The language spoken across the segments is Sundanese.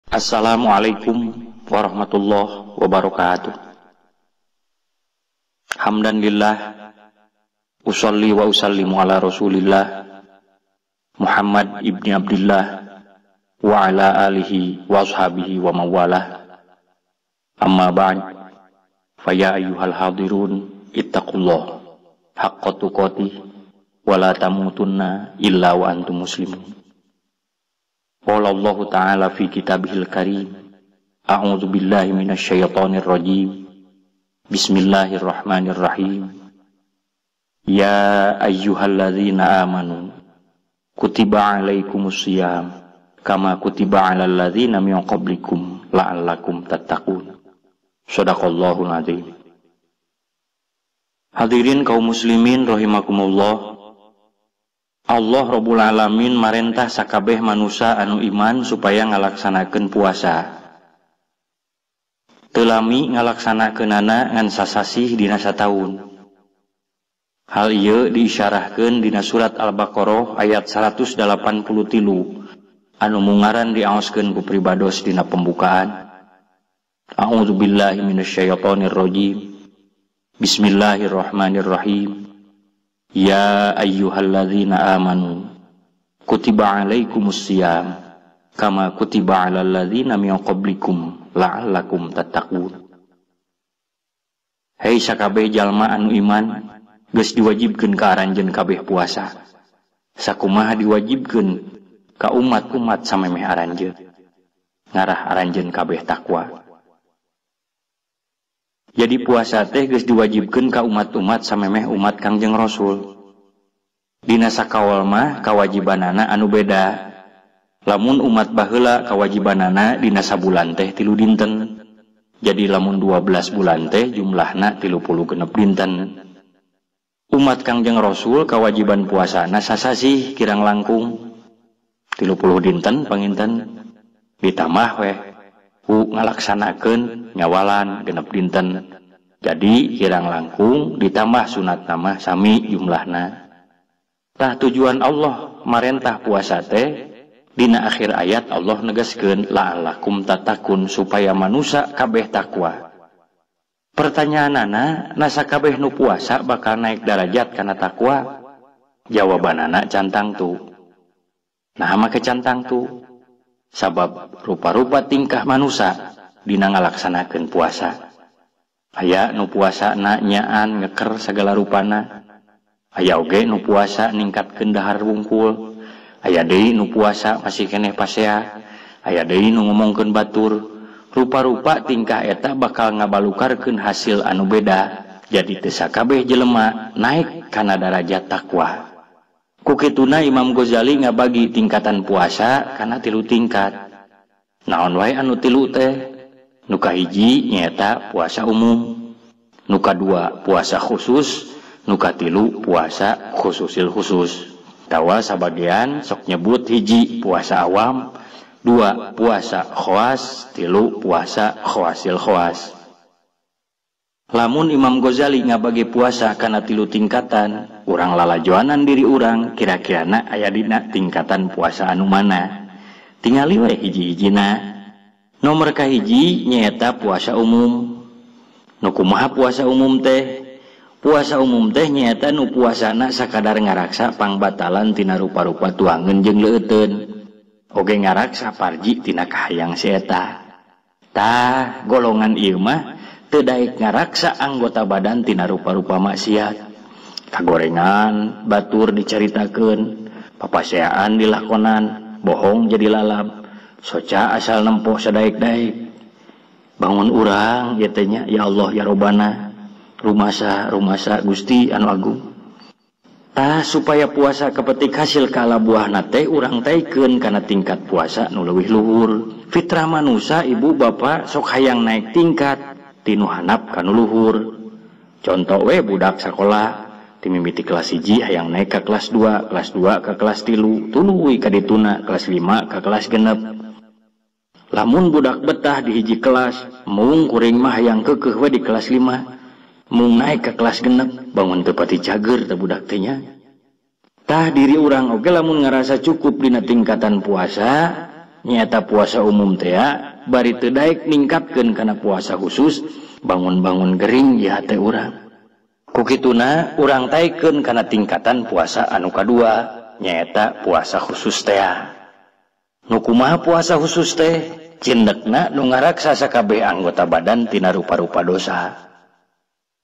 Assalamualaikum warahmatullahi wabarakatuh. Hamdan lillah, usolli wa usallimu ala rasulillah Muhammad ibni Abdillah wa ala alihi wa ashabihi wa mawalah. Amma ba'd, faya ayyuhal hadirun ittaqullah haqqa tuqatih wa la tamutunna illa wa antum muslimun. Qala Allah Ta'ala fi kitabihil karim, a'udzu billahi minasy syaithanir rajim. Bismillahirrahmanirrahim. Ya ayyuhalladzina amanu kutiba alaikumus syiyam kama kutiba alal ladzina min qablikum la'allakum tattaqun. Shadaqallahul adzim. Hadirin kaum muslimin rahimakumullah. Allah Rabbul Alamin marentah sakabeh manusia anu iman supaya ngalaksanakeun puasa. Teu lami ngalaksanakeunana ngan sasasih dina sataun. Hal ieu diisyarahkeun dina surat Al-Baqarah ayat 183 anu mungaran diaoskeun ku pribados dina pembukaan. A'udzu billahi minasyaitonir rajim. Bismillahirrahmanirrahim. Ya ayyuhalladzina amanu kutiba alaikumus syiyam kama kutiba alal ladzina min qablikum la'allakum tattaqun. Hei sakabeh jalma anu iman, geus diwajibkeun ka aranjeun kabeh puasa. Sakumaha diwajibkeun ka umat-umat samemeh aranjeun. Ngarah aranjeun kabeh takwa. Jadi puasa teh geus diwajibkeun ka umat-umat samemeh umat Kangjeng Rasul. Dina sakawal mah kawajibanana anu beda. Lamun umat baheula kawajibanana dina sabulan teh 3 dinten. Jadi lamun 12 bulan teh jumlahna 36 dinten. Umat Kangjeng Rasul kawajiban puasana sasasih kirang langkung 30 dinten panginten. Ditambah weh ngalaksanakeun nyawalan 6 dinten. Jadi kirang langkung ditambah sunat nama sami jumlahna. Tah tujuan Allah marentah puasa teh dina akhir ayat Allah negaskeun la'allakum tattaqun supaya manusia kabeh takwa. Pertanyaanana, nasa kabeh nu puasa bakal naik derajat kana takwa? Jawabanana cantang tu. Nah make cantang tu. Sabab rupa-rupa tingkah manusia dina ngalaksanakeun puasa. Aya nu puasa na nyaan ngeker segala rupana. Aya oge nu puasa ningkatkeun dahar wungkul. Aya deui nu puasa masih keneh pasea. Aya deui nu ngomongkeun batur. Rupa-rupa tingkah eta bakal ngabalukarkeun hasil anu beda. Jadi teu sakabeh jelema naik kana darajat takwa. Ku kituna Imam Ghazali ngabagi tingkatan puasa kana 3 tingkat. Naon wae anu 3 teh? Nu kahiji nyaeta puasa umum. Nu kadua puasa khusus. Nu katilu puasa khususil khusus. Tawa sabagian sok nyebut hiji puasa awam, 2 puasa khawas, 3 puasa khawasil khawas. Lamun Imam Ghazali ngabagi puasa kana 3 tingkatan, urang lalajoanan diri urang kira-kirana aya dina tingkatan puasa anu mana. Tingali we hiji-hijina. Nomor kahiji nyaeta puasa umum. Nu kumaha puasa umum teh? Puasa umum teh nyaeta nu puasana sakadar ngaraksa pangbatalan tina rupa-rupa tuangeun jeung leuteun. Oge ngaraksa parji tina kahayang si eta. Tah golongan ieu mah teu daek ngaraksa anggota badan tina rupa-rupa maksiat. Kagorengan, batur dicaritakeun, papaseaan dilakonan, bohong jadi lalap, soca asal nempoh sadaek-daek. Bangun urang ieu teh nya, ya Allah ya Robbana. Rumasa Gusti anu agung. Tah supaya puasa kepetik hasil kala buahna teh urang taikeun kana tingkat puasa nu leuwih luhur. Fitrah manusia ibu bapak sok hayang naik tingkat tinu handap ka nu luhur. Contoh we budak sakola ti mimiti kelas 1 hayang naik ka kelas 2, kelas 2 ka kelas 3, tuluy ka dituna kelas 5 ka kelas 6. Lamun budak betah di hiji kelas, mung kuring mah hayang keukeuh we di kelas 5. Mung naik ke kelas 6, bangun teu pati cager teh budak teh nya. Tah diri urang oge lamun ngarasa cukup dina tingkatan puasa, nyata puasa umum teh bari teu daek ningkatkeun kana puasa khusus bangun-bangun gering ya teh urang. Ku kituna urang taikeun kana tingkatan puasa anu kadua nyaeta puasa khusus teh. Nu kumaha puasa khusus teh? Cindekna nu ngaraksa sakabeh anggota badan tina rupa-rupa dosa.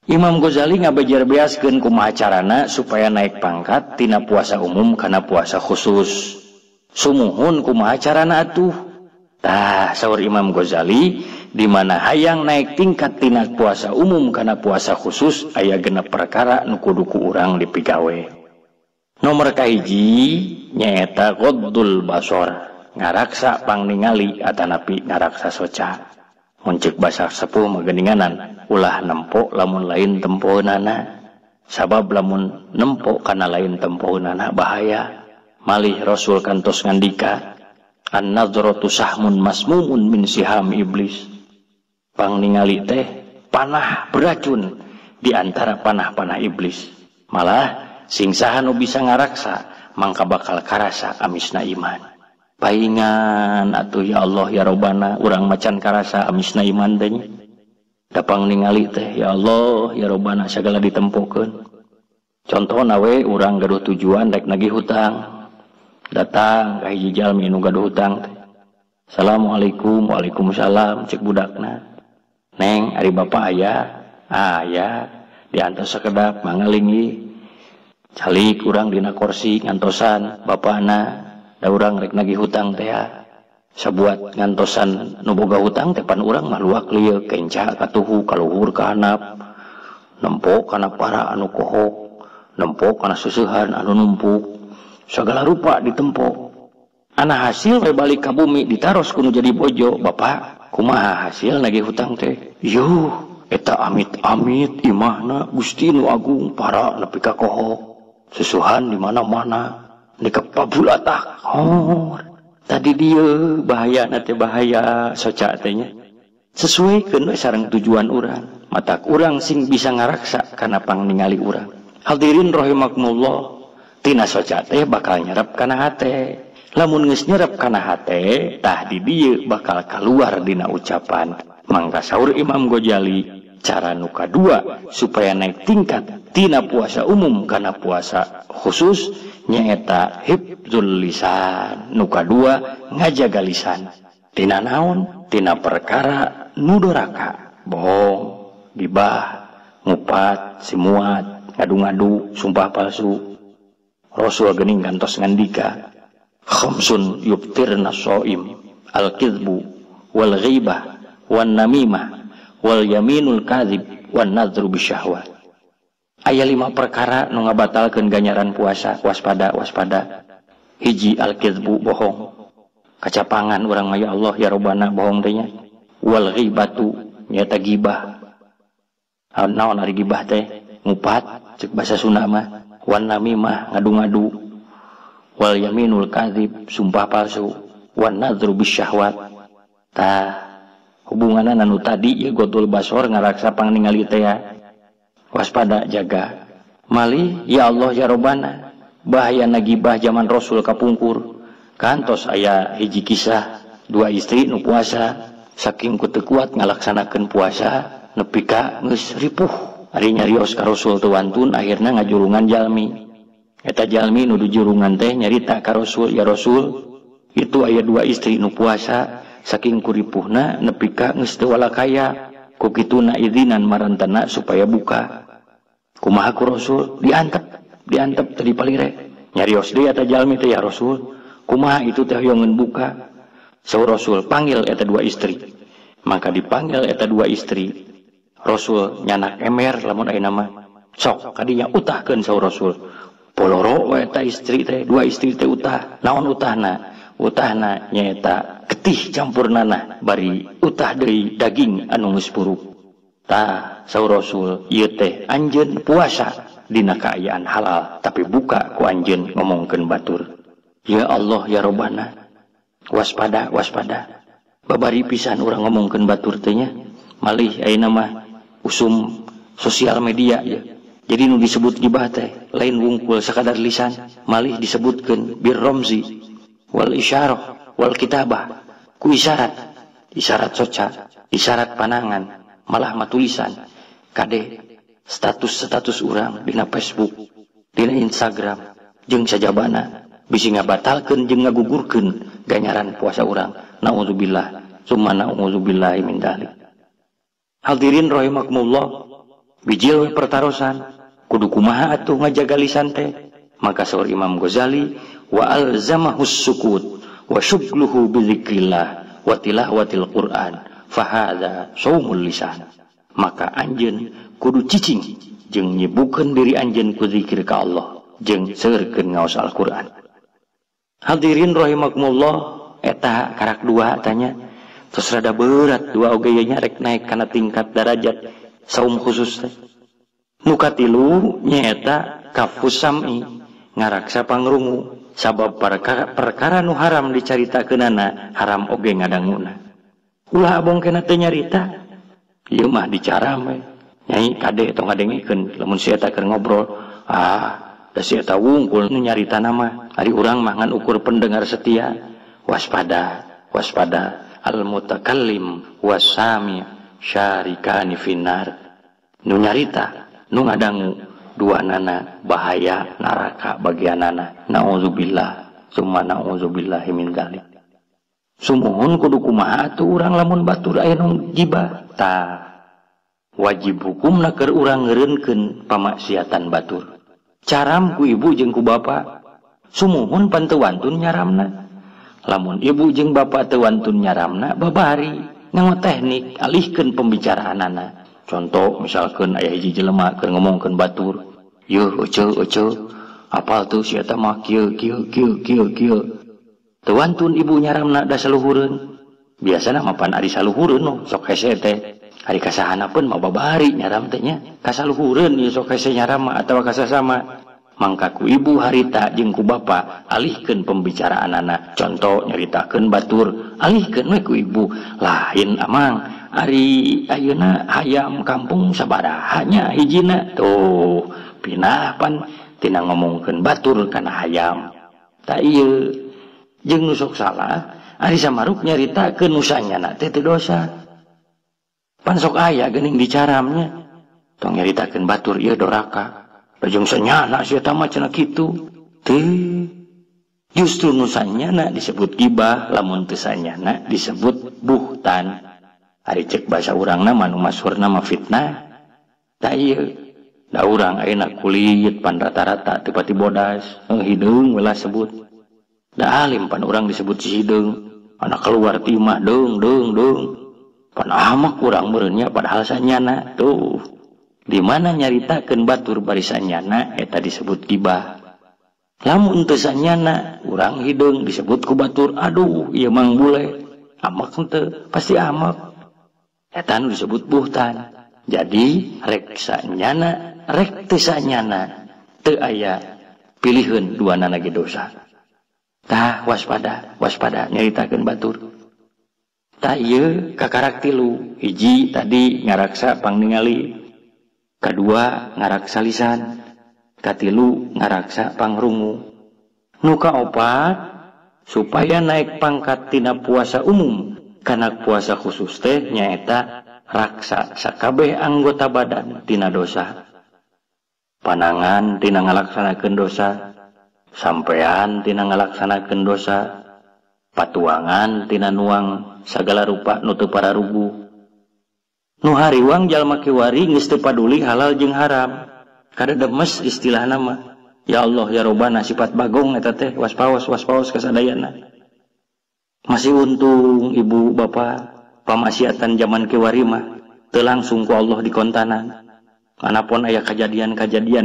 Imam Ghazali ngabejar beaskeun kumaha carana supaya naik pangkat tina puasa umum kana puasa khusus. Sumuhun kumaha carana atuh? Tah saur Imam Ghazali di mana hayang naik tingkat tina puasa umum kana puasa khusus aya genep perkara nu kudu ku urang dipigawe. Nomor kahiji nyaeta ghaddul basar, ngaraksa pangningali atanapi ngaraksa soca. Muncik basa sepuh mageninganan ulah nempo lamun lain tempohunana, sabab lamun nempo kana lain tempohunana bahaya. Malih Rasul kantos ngandika an-nadratu sahmun masmumun min siham iblis. Pangningali teh panah beracun di antara panah-panah iblis. Malah sing saha nu bisa ngaraksa mangka bakal karasa amisna iman. Paingan atuh ya Allah ya Robbana urang macan karasa amisna iman teh. Dapang ningali teh ya Allah ya Robbana sagala ditempukeun. Contohna we urang gaduh tujuan rek nagih hutang. Datang ka hiji jalmi nu gaduh hutang teh. Assalamualaikum, waalaikumsalam cek budakna. Neng ari bapak aya? Aya. Diantos sakedap mangalingi. Calik urang dina kursi ngantosan bapana. Da urang rek nagih hutang teh sabuat ngantosan nu boga hutang teh pan urang mah luak lieu kenca katuhu kaluhur ka handap nempo kana para anu kohok nempo kana susuhan anu numpuk sagala rupa ditempo ana hasil we balik ka bumi ditaros kudu jadi bojo. Bapak kumaha hasil nagih hutang teh? Yuh eta amit-amit imahna Gusti nu agung para nepi ka kohok susuhan di mana-mana di kepabulatah. Oh, tadi dia bahaya nanti bahaya soca tanya. Sesuai kena sareng tujuan urang. Matak urang sing bisa ngaraksa karena pangningali urang. Hadirin rahimakumullah. Tina soca teh bakal nyerap kana hate. Lamun geus nyerap kana hate, tah di dieu bakal keluar dina ucapan. Mangka saur Imam Ghazali cara nu kadua supaya naik tingkat tina puasa umum kana puasa khusus nyaeta hifdzul lisan. Nu kadua ngajaga lisan tina naon? Tina perkara nu doraka, bohong, gibah, ngupat, simuat, ngadu-ngadu, sumpah palsu. Rasul geuning kantos ngandika khamsun yubtirna shaim al-kidbu wal ghibah wan namimah wal yaminul kadzib wan nadru bisyahwat. Aya 5 perkara nu ngabatalkeun ganjaran puasa. Waspada, waspada. Hiji al-kidbu bohong. Kacapangan urang mah ya Allah ya Robbana bohong teh nya. Wal ghibatu nyaeta gibah. Naon ari gibah teh? Ngupat ceuk basa Sunda mah. Wan namimah ngadu-ngadu. Wal yaminul kadzib sumpah palsu. Wan nadru bisyahwat. Tah hubunganan anu tadi ya ghaddul basar ngaraksa pangningali teh ya. Waspada jaga. Mali ya Allah ya Robbana bahaya nagibah zaman Rasul kapungkur. Kantos aya hiji kisah 2 istri nu puasa saking ku teu kuat ngalaksanakeun puasa nepi ka geus ripuh ari nyarios ka Rasul teu wantun akhirna ngajurungan jalmi. Eta jalmi nu dijurungan teh nyarita ka Rasul, ya Rasul itu aya 2 istri nu puasa saking kuripuhna nepi ka geus teu walakaya ku kituna idzinan marantana supaya buka. Kumaha ku Rasul? Diantep teu dipalire. Nyarios deui eta jalmi teh ya Rasul. Kumaha itu teh hoyongeun buka? Saur Rasul panggil eta 2 istri. Maka dipanggil eta 2 istri. Rasul nyanak emer lamun aya nama. Sok kadinya utahkeun saur Rasul. Poloro we eta istri teh, 2 istri teh utah. Naon utahna? Utahna nyaeta getih campurnana bari utah deui daging anu geus puruk. Tah saur Rasul ieu teh anjeun puasa dina kaayaan halal tapi buka ku anjeun ngomongkeun batur. Ya Allah ya Robbana waspada, waspada. Babari pisan urang ngomongkeun batur teh nya malih ayeuna mah usum sosial media ya. Jadi nu disebut gibah teh lain wungkul sakadar lisan, malih disebutkeun bir ramzi wal isyarah wal kitabah ku isyarat soca, isyarat panangan, malah matulisan kade status urang dina Facebook, dina Instagram jeung sajabana bisi ngabatalkeun jeung ngagugurkeun ganjaran puasa urang. Nauzubillah summa nauzubillahi min dzalik. Hadirin rahimakumullah, bijil pertarosan kudu kumaha atuh ngajaga lisan teh. Maka saur Imam Ghazali, wa alzamahus sukut wa syughluhu bidzikrillah wa tilawatil Qur'an fahadza shaumul lisan. Maka anjeun kudu cicing jeung nyibukeun diri anjeun ku zikir ka Allah jeung seurkeun ngaos Al-Qur'an. Hadirin rahimakumullah, eta karak dua tanya terus rada berat dua oge nya rek naik kana tingkat derajat saum khusus teh. Nu katilu nyaeta kafus sam'i, ngaraksa pangrungu, sabab perkara nu haram dicaritakeunana haram oge ngadanguna. Ulah abong kena teu nyarita, ieu mah dicaram we. Nyai kade tong ngadengikeun lamun si eta keur ngobrol, da si eta wungkul nu nyarita nama. Ari urang mah ngan ukur pendengar setia. Waspada, al mutakallim wasami syarikani finnar. Nu nyarita, nu ngadangu dua nana bahaya neraka bagianana. Nauzubillah summa nauzubillahi min dzalik. Sumuhun kudu kumaha atuh urang lamun batur aya nu gibah. Wajib hukumna keur urang ngeureunkeun pamaksiatan batur. Caram ku ibu jeung ku bapa, sumuhun pan teu wantun nyaramna. Lamun ibu jeung bapa teu wantun nyaramna, babari ngawa teknik alihkeun pembicaraanana. Contoh misalkan aya hiji jelema keur ngomongkeun batur, "Yeuh euceu, apal tuh si eta mah kieu." Teu wantun ibu nyaramna da saluhureun. Biasana mah pan ari saluhureun no, sok hese teh. Ari kasahanapeun mah babari nyaram teh nya. Ka saluhureun ieu sok hese nyaram mah atawa kasasama. Mangka ku ibu harita jeung ku bapa alihkeun pembicaraanana. Contoh nyaritakeun batur, alihkeun we ku ibu. Lain amang ari ayeuna hayam kampung sabaraha nya hijina. Tuh, pindah pan tina ngomongkeun batur kana hayam. Ta ieu jeung nu sok salah ari samaruk nyaritakeun nu sanyana teh teu dosa. Pan sok aya geuning dicaramnya. Tong nyaritakeun batur ieu doraka. Jeung sanyana si eta mah cenah kitu. Teu. Justru nu sanyana disebut gibah, lamun teu sanyana disebut buhtan. Ari cek bahasa urangna mah nu masyhurna mah fitnah. Da ieu da urang ayeuna kulit pan rata-rata teu pati bodas, hideung ulah sebut. Da alim pan urang disebut si hideung. Anak keluar ti imah deung. Pan amak urang meureun nya padahal sanyana. Tuh. Di mana nyaritakeun batur barisanyana eta disebut gibah. Lamun teu sanyana urang hideung disebut ku batur, aduh ieu mang bule. Amak henteu, pasti amak. Eta nu disebut buhtan. Jadi rek sanyana, rek teu sanyana teu aya piliheun duanana ge dosa. Tah waspada nyaritakeun batur. Tah ieu kakarak tilu. Hiji tadi ngaraksa pangningali, kadua ngaraksa lisan, katilu ngaraksa pangrungu. Nu kaopat supaya naik pangkat tina puasa umum kana puasa khusus teh nyaeta raksa sakabeh anggota badan tina dosa. Panangan tina ngalaksanakeun dosa, sampean tina ngalaksanakeun dosa, patuangan tina nuang sagala rupa nu teu pararugu. Nu hariwang jalma kiwari geus teu paduli halal jeung haram. Kada demes istilahna mah. Ya Allah ya Robbana sifat bagong eta teh waspaos kasadayana. Masih untung ibu bapak pamaksiatan zaman kiwari mah teu langsung ku Allah dikontanan. Manapun aya kajadian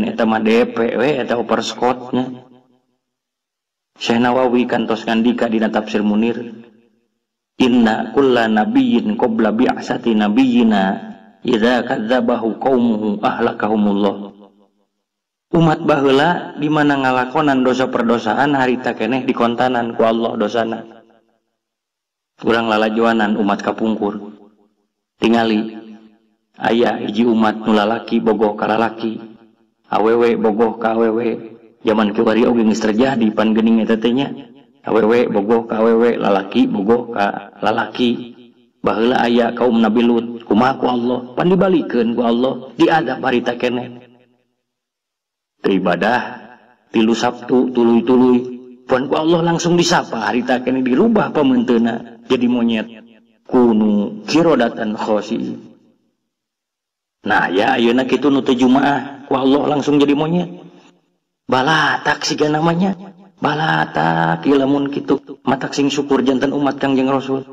eta mah DP we eta overskotnya. Syekh Nawawi kantos ngandika dina tafsir Munir, inna kulla nabiyyin qabla bi'asati nabiyyina idza kadzabahu qaumuhu ahlakahumullah. Umat baheula di mana ngalakonan dosa perdosaan harita keneh dikontanan ku Allah dosana. Urang lalajoanan umat kapungkur. Tingali aya hiji umat nu lalaki bogoh ka lalaki, awewe bogoh ka awewe. Zaman kiwari oge geus terjadi pan geuning eta teh nya. awewe bogoh ka awewe, lalaki bogoh ka lalaki. Baheula aya kaum Nabi Lut, kumaha ku Allah, pan dibalikeun ku Allah, diadab harita keneh. Teu ibadah, tilu Sabtu, tuluy-tuluy, pan ku Allah langsung disapa, harita keneh dirubah pamenteuna jadi monyet. Kunu kirodatan khosi. Nah ya ayeuna kitu nu teu jumaah, ku Allah langsung jadi monyet. Balatak siga namanya, balatak ieu lamun kitu, matak sing syukur janten umat Kangjeng Rasul.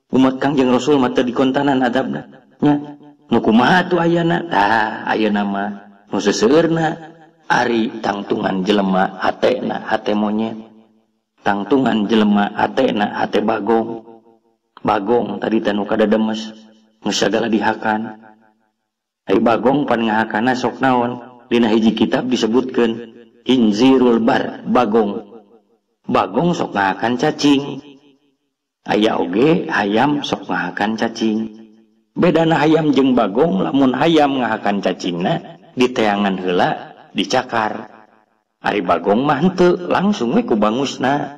Umat Kangjeng Rasul mata dikontanan adabna nya nu kumaha atuh ayeuna tah ayeuna mah nu seseueurna ari tangtungan jelema hatena hate monyet, tangtungan jelema hatena hate bagong. Bagong tadi teh nu kada demes nu sagala dihakan. Ai bagong pan ngahakana sok naon, dina hiji kitab disebutkeun inzirul bar, bagong. Bagong sok ngahakan cacing. Aya oge hayam sok ngahakan cacing. Bedana hayam jeung bagong, lamun hayam ngahakan cacingna diteangan heula dicakar. Ari bagong mah henteu, langsung we ku bangusna.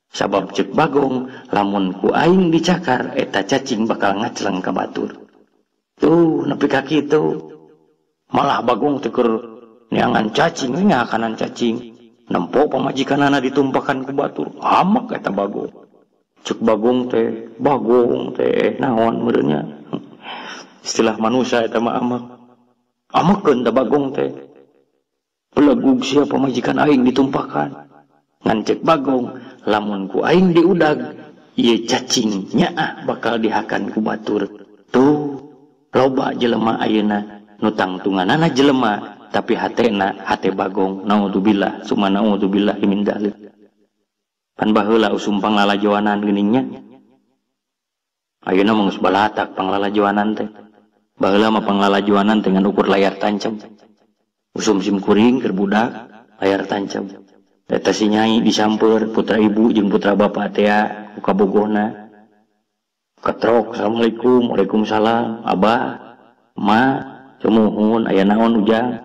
Sabab ceuk bagong, lamun ku aing dicakar eta cacing bakal ngacleng ka batur. Tuh nepi ka kitu. Malah bagong teu keur neangan cacing, we ngahakanan cacing. Nempo pamajikanana ditumpakan ku batur, hamek eta bagong. Cuk bagong teh naon meureunnya istilah manusia eta mah amekeun da bagong teh pelegug sia pamajikan aing ditumpahkan ngan cek bagong lamun ku aing diudag ieu cacing nyaah bakal dihakan ku batur. Tuh loba jelema ayeuna nu tangtunganana jelema tapi hatena hate bagong. Naudzubillah summa naudzubillah min dzalik. Pan baheula usum panglalajoanan geuningnya. Ayeuna mah geus balatak panglalajoanan teh. Baheula mah panglalajoanan dengan ukur layar tancap. Usum sim kuring keur budak layar tancap. Eta si nyai disamper putra ibu jeung putra bapa teh ku kabogohna. Ketrok, assalamualaikum, waalaikumsalam, abah, ma, cemuhun, aya naon ujang.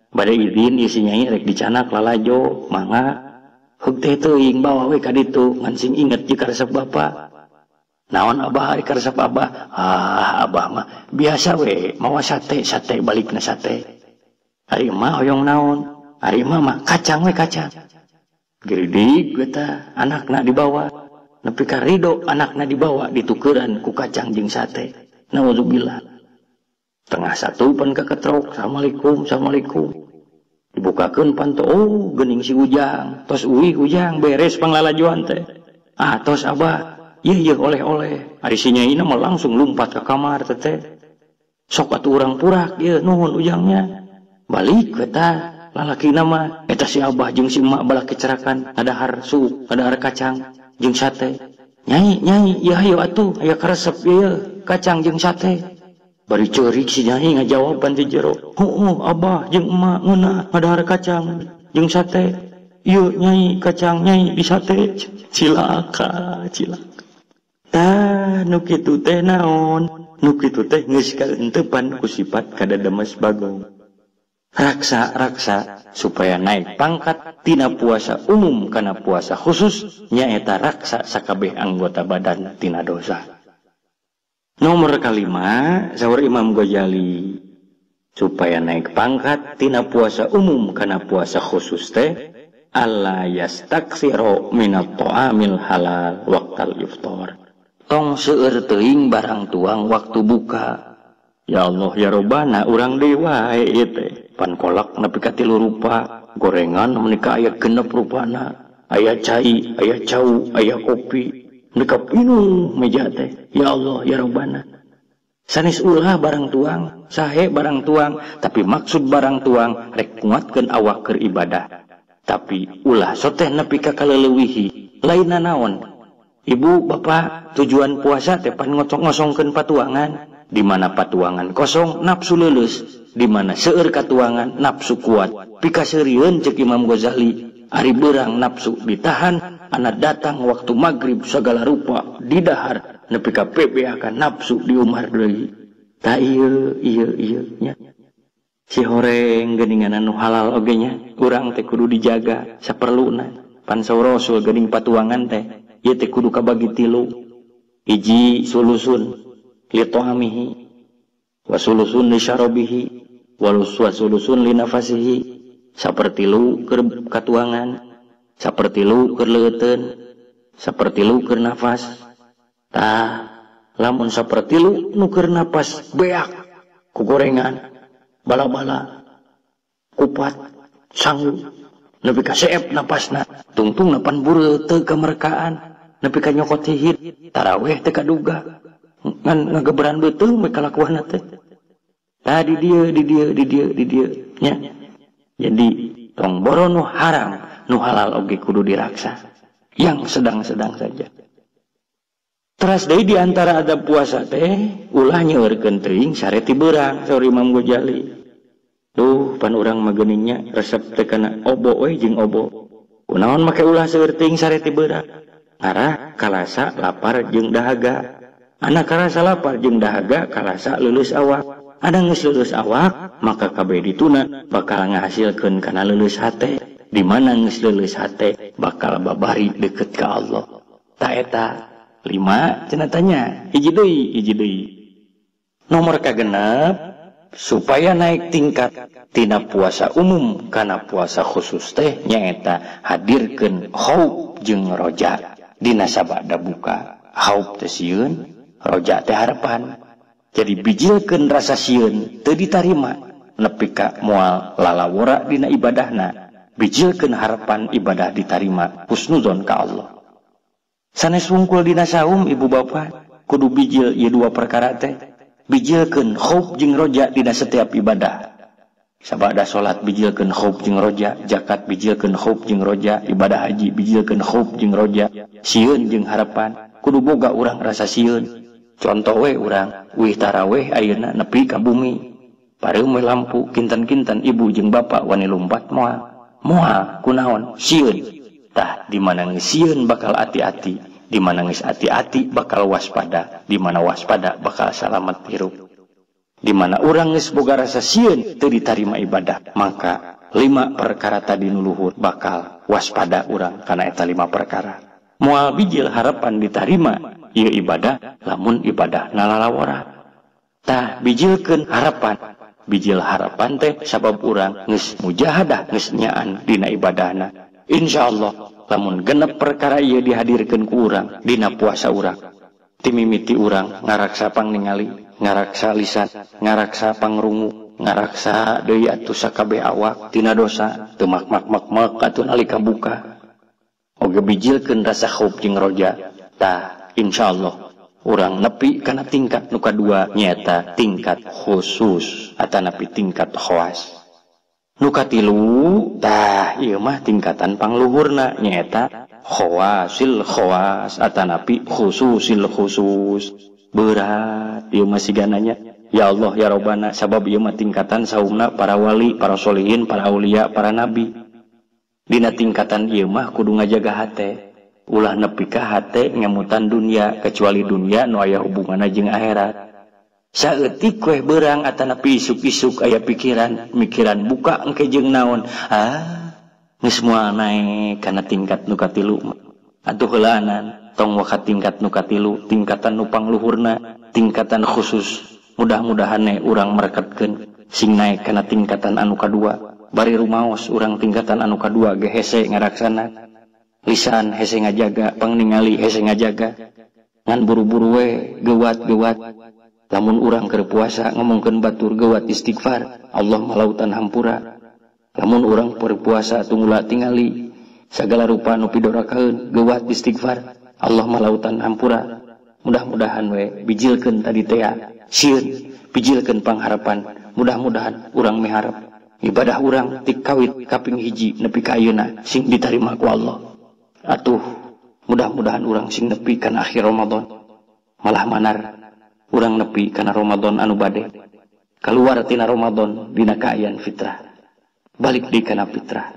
Bade izin ieu si nyai rek dicanak lalajo, mangga. Hug teh teuing bawa we ka ditu ngan sing inget jeung karesep bapa. Naon abah ari karesep abah? Abah mah biasa we mawa sate balikna sate. Ari mah hoyong naon? Ari mah kacang we kacang. Geridig eta anakna dibawa. Nepi ka ridho anakna dibawa ditukeran ku kacang jeung sate. Naudzubillah. Tengah satu pan ka ketrok, assalamualaikum. Dibukakeun panto, oh geuning si Ujang, tos uih Ujang beres panglalajoan teh. Tos abah, ieu oleh-oleh. Ari si nyaina mah langsung lumpat ke kamar teh. Sok atuh urang purak ieu nuhun Ujangnya. Balik eta lalakina mah eta si abah jeung si emak balah kecerakan, adahar sup, adahar kacang jeung sate. Nyai, ieu hayu atuh aya karesep ieu kacang jeung sate. Bari ceurik si nyai ngajawaban di jero. Abah jeung emak ngeunah ngadahar kacang jeung sate. Ieu nyai kacang nyai di sate. Cilaka. Tah nu kitu teh naon? Nu kitu teh geus kaentepan ku sifat kada demes bagong. Raksa supaya naik pangkat tina puasa umum kana puasa khusus nyaeta raksa sakabeh anggota badan tina dosa. Nomor kalima, saur Imam Ghazali, supaya naik pangkat tina puasa umum kana puasa khusus teh alla yastaktsiru minat ta'amil halal waqtal iftar. Tong seueur teuing barang tuang waktu buka. Ya Allah ya Robbana urang deui wae ieu teh. Pan kolak nepi ka 3 rupa, gorengan menika aya 6 rupana, aya cai, aya cau, aya kopi. Nekap inu meja teh. Ya Allah ya Rabbana. Sanes ulah barang tuang, sahe barang tuang, tapi maksud barang tuang rek nguatkeun awak keur ibadah. Tapi ulah soteh nepi ka kaleuweuhi. Lainna naon? Ibu, bapak, tujuan puasa teh pan ngosongkeun patuangan. Di mana patuangan kosong nafsu leuleus, di mana seueur katuangan nafsu kuat. Pikaseurieun ceuk Imam Ghazali. Ari beurang nafsu ditahan, anak datang waktu maghrib segala rupa didahar nepi ka pebeakan nafsu diumar deui. Ta ieu nya. Si horeng geuningan anu halal oge nya, urang teh kudu dijaga saperluna. pan saurasul geuning patuangan teh ieu teh kudu kabagi 3. Hiji sulusun li ta'amihi wa sulusun li syarabihi wa sulusun li nafasihi, sapertilu keur katuangan, sapertilu keur leuteun, sapertilu keur nafas. Tah lamun sapertilu nu keur napas beak ku gorengan bala-bala kupat sanggup nepi ka seep napasna tungtung napan buru teu kamerkaan nepi ka nyokot hihit taraweh teu kaduga ngan ngageberan beuteung we kalakuanna teh. Tah di dieu nya. Jadi tong boro nu haram nu halal oge kudu diraksa yang sedang-sedang saja. Teras deui di antara adab puasa teh ulah nyeurkeun teuing sare ti beurang saur Imam Ghazali. Duh pan urang mah geuningnya resep teh kana obo we jeung obo. Kunaon make ulah seueur teuing sare ti beurang? Ngarah kalasa lapar jeung dahaga. Ana karasa lapar jeung dahaga kalasa leuleus awak. Ada geus leuleus awak maka kabeh dituna bakal ngahasilkeun kana leuleus hate. Di mana geus leuleus hate bakal babari deukeut ka Allah. Ta eta 5 cenah tanya hiji deui. Nomor kagenep supaya naik tingkat tina puasa umum kana puasa khusus teh nyaeta hadirkeun khauf jeung roja dina sabada buka. Khauf teh sieun, roja teh harapan. Jadi bijilkeun rasa sieun teu ditarima nepi ka moal lalawora dina ibadahna. Bijilkeun harapan ibadah ditarima husnudzon ka Allah. Sanes wungkul dina saum ibu bapak kudu bijil ieu 2 perkara teh. Bijilkeun khauf jeung roja dina setiap ibadah. Sabada salat bijilkeun khauf jeung roja, zakat bijilkeun khauf jeung roja, ibadah haji bijilkeun khauf jeung roja, sieun jeung harapan. Kudu boga urang rasa sieun. Contoh we urang wih taraweh ayeuna nepi ka bumi. Pareum we lampu kinten-kinten ibu jeung bapak wani lumpat moal. Moal kunaon? Sieun. Tah di mana geus sieun bakal hati-hati, di mana geus hati-hati bakal waspada, di mana waspada bakal salamet hirup. Di mana urang geus boga rasa sieun teu ditarima ibadah, maka 5 perkara tadi nu luhur bakal waspada urang kana eta 5 perkara. Moal bijil harapan ditarima ieu ibadah lamun ibadah nalalawara. Tah bijilkeun harapan. Bijil harapan teh sabab urang geus mujahadah geus nyaan dina ibadahna. Insyaallah lamun genep perkara ieu dihadirkeun ku urang dina puasa urang, ti mimiti urang ngaraksa pangningali, ngaraksa lisan, ngaraksa pangrungu, ngaraksa deui atuh sakabeh awak tina dosa teu mak atuh nalika buka. Oge bijilkeun rasa khauf jeung roja. Tah insyaallah urang nepi kana tingkat nu kadua nyaeta tingkat khusus atanapi tingkat khawas. Nu katilu tah ieu mah tingkatan pangluhurna nyaeta khawasil khawas atanapi khususil khusus. Berat ieu mah sigananya. Ya Allah ya Rabbana sabab ieu mah tingkatan saumna para wali, para sholihin, para aulia, para nabi. Dina tingkatan ieu mah kudu ngajaga hate. Ulah nepi ka hate ngemutan dunia kecuali dunia nu aya hubunganna jeung akhirat. Saeutik we beurang atanapi isuk-isuk aya mikiran buka engke jeung naon. Geus moal naek kana tingkat nu katilu. Atuh heulaanan tong wakat tingkat nu katilu, tingkatan nu pangluhurna, tingkatan khusus. Mudah-mudahan urang mereketkeun sing naek kana tingkatan anu kadua. Bari rumaos urang tingkatan anu kadua ge hese ngaraksana. Lisan hese ngajaga, pangningali hese ngajaga. Ngan buru-buru we gewat-gewat. Lamun urang keur puasa ngomongkeun batur gewat istighfar, Allah malautan hampura. Lamun urang berpuasa tunggula tingali sagala rupa nu pidorakaeun gewat istighfar, Allah malautan hampura. Mudah-mudahan we bijilkeun tadi teh sieun, bijilkeun pangharapan. Mudah-mudahan urang miharep ibadah urang ti kawit kaping 1 nepi ka ayeuna sing ditarima ku Allah. Atuh mudah-mudahan urang sing nepi kana akhir Ramadan. Malah manar urang nepi kana Ramadan anu bade kaluar tina Ramadan dina kaayaan fitrah, balik di kana fitrah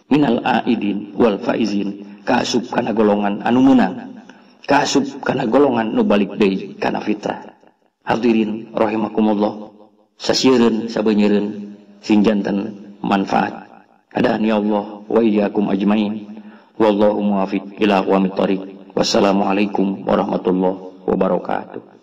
minal aidin wal faizin, kaasup kana golongan anu menang, kaasup kana golongan nu balik deui kana fitrah. Hadirin rahimakumullah, sasieun sabeunyeun sing janten manfaat. Adaan ya Allah wa iyyakum ajmain. Wallahu muwaffiq ila aqwamit thoriq. Wassalamualaikum warahmatullahi wabarakatuh.